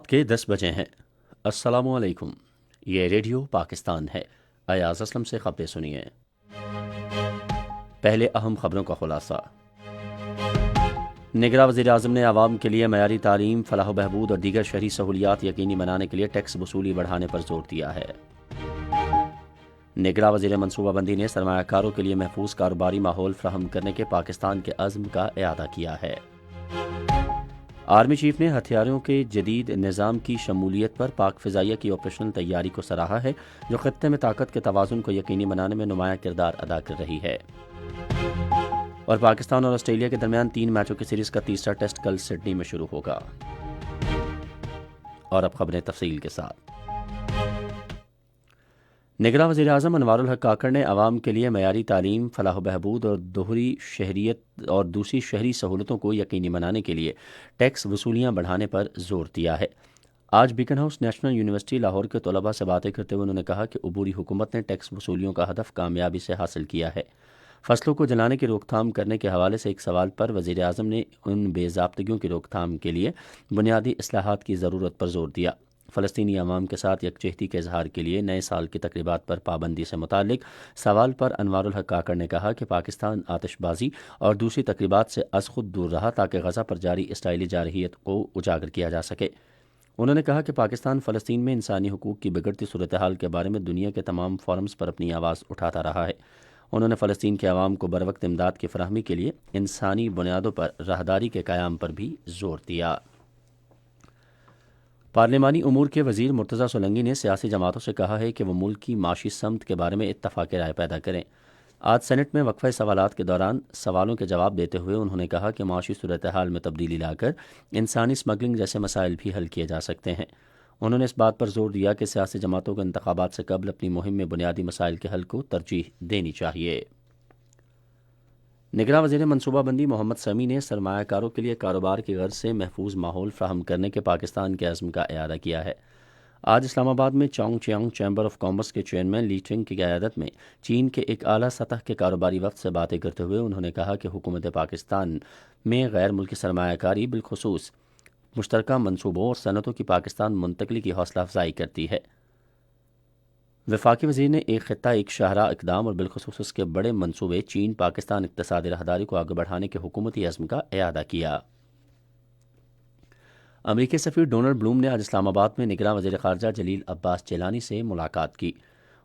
के 10 बजे हैं। अस्सलामु अलैकुम। ये रेडियो पाकिस्तान है। अयाज असलम से खबरें सुनिए। पहले अहम खबरों का खुलासा। निगरां वज़ीर आज़म ने आवाम के लिए मयारी तालीम, फलाह बहबूद और दीगर शहरी सहूलियात यकीनी बनाने के लिए टैक्स वसूली बढ़ाने पर जोर दिया है। निगरां वज़ीर मनसूबाबंदी ने सरमायाकारों के लिए महफूज कारोबारी माहौल फराहम करने के पाकिस्तान के अज़्म का इआदा किया है। आर्मी चीफ ने हथियारों के जदीद निज़ाम की शमूलियत पर पाक फ़िज़ाइया की ऑपरेशनल तैयारी को सराहा है, जो ख़त्ते में ताकत के तवाज़ुन को यकीनी बनाने में नुमायाँ किरदार अदा कर रही है। और पाकिस्तान और ऑस्ट्रेलिया के दरमियान 3 मैचों की सीरीज़ का तीसरा टेस्ट कल सिडनी में शुरू होगा। और अब खबरें तफसील के साथ। निगरां वज़ीर आज़म अनवारुल हक काकड़ ने आवाम के लिए मयारी तालीम, फलाह बहबूद और दोहरी शहरियत और दूसरी शहरी सहूलतों को यकीनी बनाने के लिए टैक्स वसूलियाँ बढ़ाने पर जोर दिया है। आज beacon house national university Lahore के तलबा से बातें करते हुए उन्होंने कहा कि अबूरी हुकूमत ने टैक्स वसूलियों का हदफ कामयाबी से हासिल किया है। फसलों को जलाने की रोकथाम करने के हवाले से एक सवाल पर वज़ीर आज़म ने उन बेज़ाब्तगियों की रोकथाम के लिए बुनियादी इस्लाहात की ज़रूरत पर जोर दिया। फ़लस्तीनी अवाम के साथ यकजहती के इजहार के लिए नए साल की तकरीबात पर पाबंदी से मुतालिक सवाल पर अनवारुल हक काकड़ ने कहा कि पाकिस्तान आतिशबाजी और दूसरी तकरीबात से अज खुद दूर रहा ताकि गज़ा पर जारी इसराइली जारहियत को उजागर किया जा सके। उन्होंने कहा कि पाकिस्तान फ़लस्तीन में इंसानी हकूक़ की बिगड़ती सूरत हाल के बारे में दुनिया के तमाम फोरम्स पर अपनी आवाज़ उठाता रहा है। उन्होंने फ़लस्तीन के अवाम को बरवक्त इमदाद की फराहमी के लिए इंसानी बुनियादों पर राहदारी के क़याम पर भी जोर दिया। पार्लिमानी उमूर के वज़ीर मुर्तज़ा सोलंकी ने सियासी जमातों से कहा है कि वह मुल्क की माशी समत के बारे में इत्तफ़ाक़ राय पैदा करें। आज सेनेट में वक्फ़े सवालात के दौरान सवालों के जवाब देते हुए उन्होंने कहा कि माशी सूरत हाल में तब्दीली लाकर इंसानी स्मगलिंग जैसे मसाइल भी हल किए जा सकते हैं। उन्होंने इस बात पर जोर दिया कि सियासी जमातों को इंतखाबात से कबल अपनी मुहिम में बुनियादी मसाइल के हल को तरजीह देनी चाहिए। निगरां वज़ीर मनसूबाबंदी मोहम्मद समी ने सरमायाकारों के लिए कारोबार की गर्ज से महफूज माहौल फ्राहम करने के पाकिस्तान के अज़्म का इआदा किया है। आज इस्लामाबाद में चोंग चियांग चैम्बर ऑफ कॉमर्स के चेयरमैन ली टिंग की क़यादत में चीन के एक आला सतह के कारोबारी वफ़द से बातें करते हुए उन्होंने कहा कि हुकूमत पाकिस्तान में गैर मुल्की सरमायाकारी बिलखुसूस मुश्तरका मनसूबों और सनतों की पाकिस्तान मुंतकली की हौसला अफजाई करती है। वफाकी वज़ीर ने एक ख़ित्ता एक शाहरा इक़दाम और बिलखुसूस उसके बड़े मनसूबे चीन पाकिस्तान इक़्तिसादी राहदारी को आगे बढ़ाने के हुकूमती अज़्म का इआदा किया। अमरीकी सफ़ीर डोनाल्ड ब्लूम ने आज इस्लामाबाद में निगरां वज़ीर ख़ारजा जलील अब्बास जिलानी से मुलाकात की।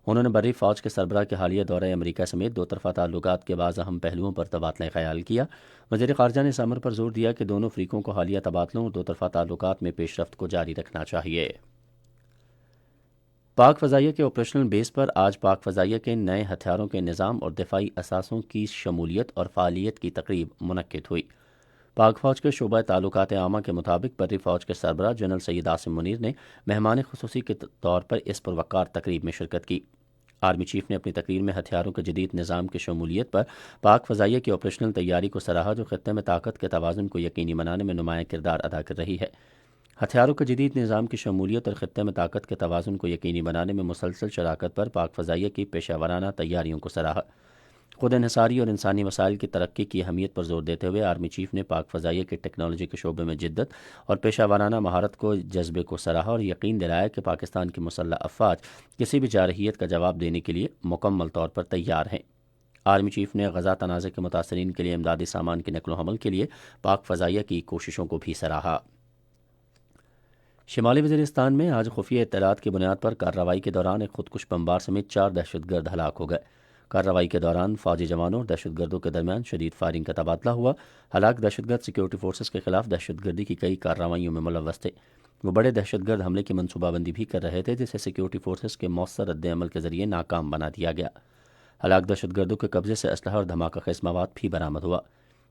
उन्होंने बर्री फ़ौज के सरबराह के हालिया दौरे अमरीका समेत दो तरफ़ा ताल्लुकात के बाज़ अहम पहलुओं पर तबादला ख़याल किया। वज़ीर ख़ारजा ने इस अमर पर जोर दिया कि दोनों फ़रीक़ों को हालिया तबादलों और दो तरफ़ा ताल्लुकात में पेशरफ्त को जारी रखना चाहिए। पाक फ़ज़ाइया के ऑपरेशनल बेस पर आज पाक फ़ज़ाइया के नए हथियारों के निज़ाम और दिफाई असासों की शमूलियत और फ़ालियत की तकरीब मुनक्किद हुई। पाक फ़ौज के शोबा ताल्लुकात आमा के मुताबिक बर्री फ़ौज के सरबराह जनरल सैयद आसिम मुनीर ने मेहमान खुसूसी के तौर पर इस पुरवकार तकरीब में शिरकत की। आर्मी चीफ ने अपनी तकरीर में हथियारों के जदीद निज़ाम की शमूलियत पर पाक फ़ज़ाइया की ऑपरेशनल तैयारी को सराहा, जो ख़त्ते में ताकत के तवाज़ुन को यकीनी बनाने में नुमायाँ किरदार अदा कर रही है। हथियारों के जदीद निज़ाम की शमूलियत और ख़त्ते में ताकत के तवाज़ुन को यकीनी बनाने में मुसलसल शराकत पर पाक फ़ज़ाइया की पेशावराना तैयारियों को सराहा। खुद इन्हिसारी और इंसानी वसाइल की तरक्की की अहमियत पर जोर देते हुए आर्मी चीफ ने पाक फ़ज़ाइया की टेक्नोलॉजी के शोबे में जिद्दत और पेशावराना महारत को जज्बे को सराहा और यकीन दिलाया कि पाकिस्तान की मुसल्लह अफ़वाज किसी भी जारहियत का जवाब देने के लिए मुकम्मल तौर पर तैयार हैं। आर्मी चीफ ने गज़ा तनाज़े के मुतासरीन के लिए इमदादी सामान की नकलो हमल के लिए पाक फ़ज़ाइया की कोशिशों को भी सराहा। शिमाली वज़ीरिस्तान में आज खुफिया इत्तलात की बुनियाद पर कार्रवाई के दौरान एक खुदकुश बमबार समेत 4 दहशतगर्द हलाक हो गए। कार्रवाई के दौरान फौजी जवानों और दहशतगर्दों के दरमियान शदीद फायरिंग का तबादला हुआ। हलाक दहशतगर्द सिक्योरिटी फोर्सेस के खिलाफ दहशतगर्दी की कई कार्रवाइयों में मुलव्वस थे। वो बड़े दहशतगर्द हमले की मनसूबाबंदी भी कर रहे थे, जिसे सिक्योरिटी फोर्सेस के मौसर रद्द-ए-अमल के जरिए नाकाम बना दिया गया। हलाक दहशतगर्दों के कब्जे से असलहा और धमाका खेज मवाद भी बरामद हुआ।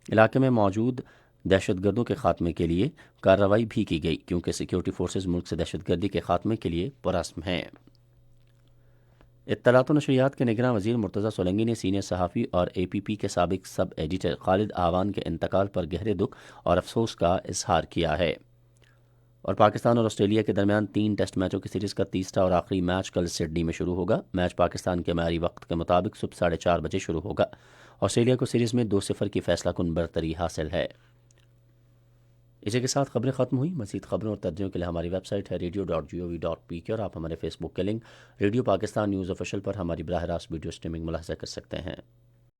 इलाके में मौजूद दहशतगर्दों के खात्मे के लिए कार्रवाई भी की गई, क्योंकि सिक्योरिटी फोर्सेस मुल्क से दहशतगर्दी के खात्मे के लिए पुरअज़्म हैं। इत्तलात व नशरियात के निगरां वज़ीर मुर्तज़ा सोलंकी ने सीनियर सहाफ़ी और APP के साबिक सब एडिटर खालिद आवान के इंतकाल पर गहरे दुख और अफसोस का इजहार किया है। और पाकिस्तान और ऑस्ट्रेलिया के दरमियान 3 टेस्ट मैचों की सीरीज़ का तीसरा और आखिरी मैच कल सिडनी में शुरू होगा। मैच पाकिस्तान के मायारी वक्त के मुताबिक सुबह 4:30 बजे शुरू होगा। ऑस्ट्रेलिया को सीरीज़ में 2-0 की फैसला कुन बरतरी हासिल है। اسی کے ساتھ خبریں ختم ہوئی۔ مزید خبروں اور تجزیوں کے لیے ہماری ویب سائٹ ہے radio.gov.pk اور آپ ہمارے فیس بک کے link radio Pakistan news official پر ہماری براہ راست ویڈیو اسٹریمنگ ملاحظہ کر سکتے ہیں۔